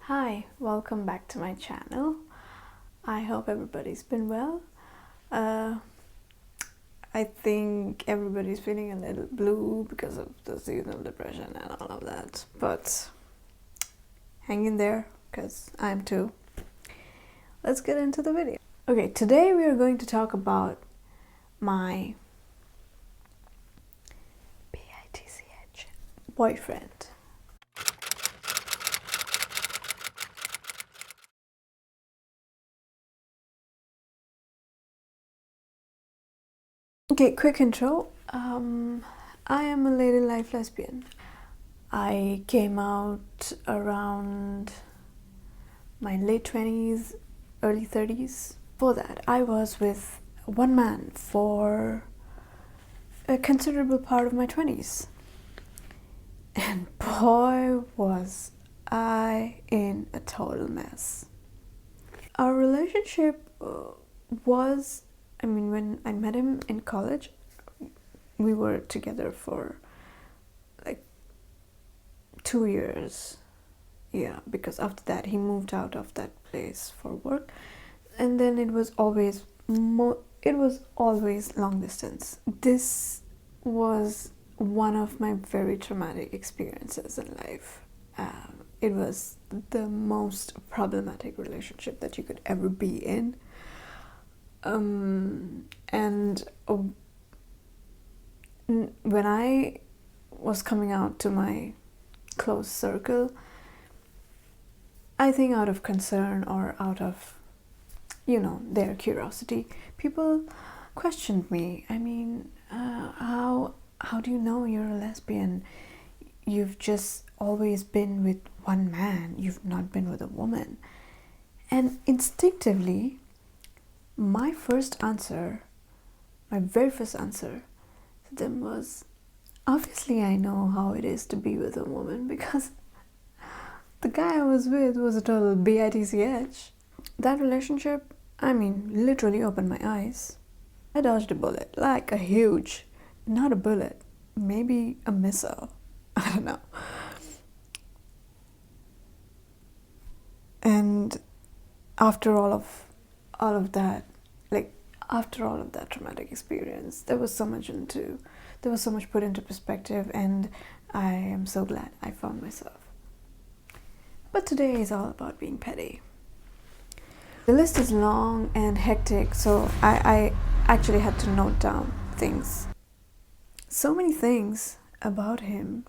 Hi, welcome back to my channel. I hope everybody's been well. I think everybody's feeling a little blue because of the seasonal depression and all of that, but hang in there because I'm too. Let's get into the video. Okay, today we are going to talk about my bitch boyfriend. Okay, quick intro. I am a lady life lesbian. I came out around my late 20s, early 30s. Before that, I was with one man for a considerable part of my 20s. And boy, was I in a total mess. Our relationship was, when I met him in college, we were together for like 2 years. Yeah, because after that he moved out of that place for work, and then it was always long distance. This was one of my very traumatic experiences in life. It was the most problematic relationship that you could ever be in. When I was coming out to my close circle, I think out of concern or out of, their curiosity, people questioned me. How do you know you're a lesbian? You've just always been with one man. You've not been with a woman. And instinctively, my very first answer to them was, obviously I know how it is to be with a woman, because the guy I was with was a total bitch. That relationship, literally opened my eyes. I dodged a bullet, like a huge, not a bullet, maybe a missile. I don't know. And after all of that, after all of that traumatic experience, there was so much put into perspective, and I am so glad I found myself. But today is all about being petty. The list is long and hectic, so I actually had to note down things. So many things about him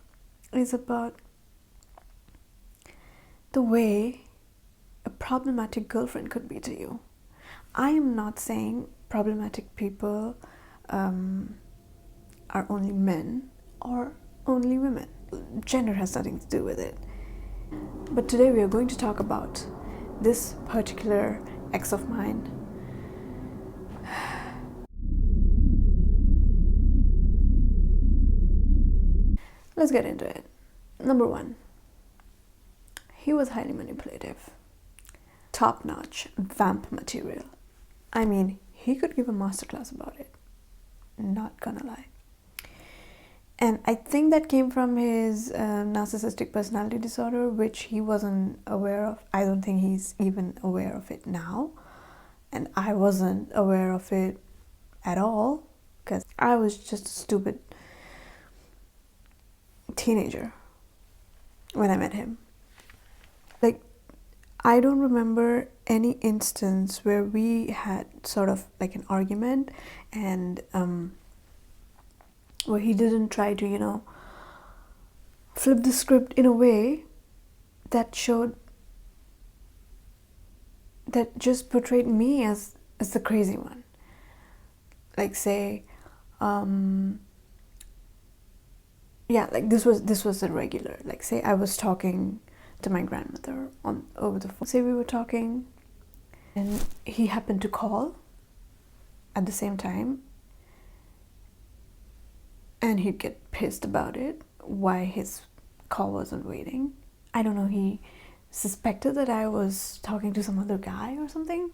is about the way a problematic girlfriend could be to you. I am not saying problematic people are only men or only women. Gender has nothing to do with it. But today we are going to talk about this particular ex of mine. Let's get into it. Number one, he was highly manipulative. Top-notch vamp material. He could give a masterclass about it. Not gonna lie. And I think that came from his narcissistic personality disorder, which he wasn't aware of. I don't think he's even aware of it now. And I wasn't aware of it at all, because I was just a stupid teenager when I met him. I don't remember any instance where we had sort of like an argument, and where he didn't try to, flip the script in a way that just portrayed me as the crazy one. This was a regular. Say I was talking to my grandmother over the phone. Say we were talking, and he happened to call at the same time, and he'd get pissed about it, why his call wasn't waiting. I don't know, he suspected that I was talking to some other guy or something,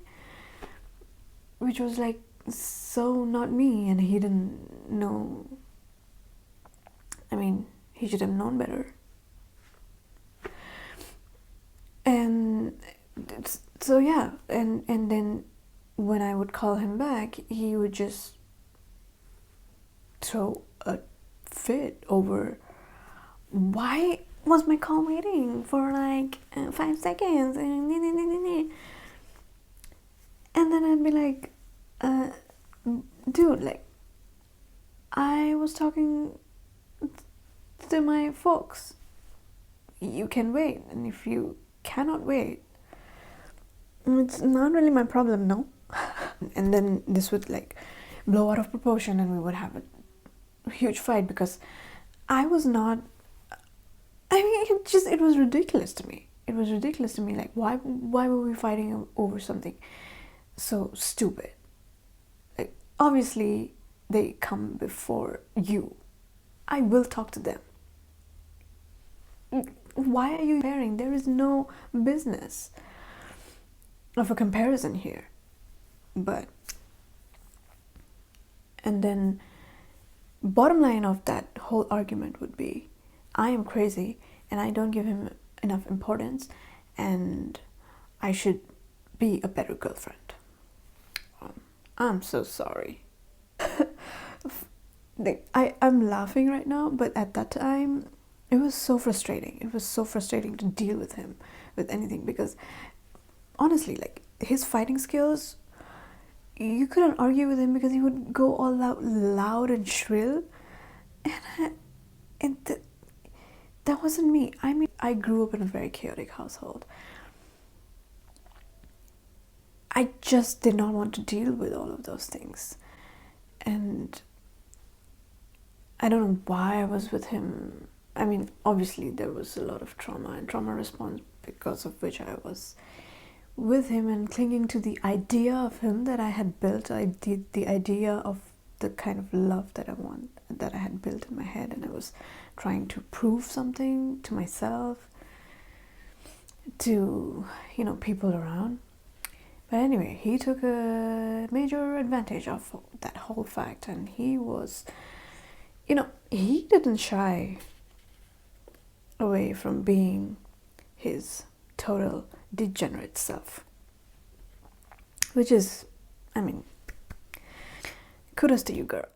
which was so not me, and he didn't know. He should have known better. And so yeah, and then when I would call him back, he would just throw a fit over why was my call waiting for like 5 seconds, and then I'd be like, dude, like, I was talking to my folks. You can wait, and if you cannot wait, it's not really my problem, no? And then this would like blow out of proportion, and we would have a huge fight because I was not. I mean, it was ridiculous to me. It was ridiculous to me. Like, why were we fighting over something so stupid? Like, obviously, they come before you. I will talk to them. Why are you comparing? There is no business of a comparison here. But, and then, bottom line of that whole argument would be, I am crazy and I don't give him enough importance, and I should be a better girlfriend. I'm so sorry. I'm laughing right now, but at that time, it was so frustrating. It was so frustrating to deal with him with anything, because honestly, like, his fighting skills, you couldn't argue with him because he would go all out loud and shrill, and that wasn't me. I mean, I grew up in a very chaotic household. I just did not want to deal with all of those things. And I don't know why I was with him. I mean, obviously there was a lot of trauma and trauma response, because of which I was with him and clinging to the idea of him that I had built. I did the idea of the kind of love that I want, that I had built in my head, and I was trying to prove something to myself, to, you know, people around. But anyway, he took a major advantage of that whole fact, and he was, you know, he didn't shy away from being his total degenerate self, which is, I mean, kudos to you, girl.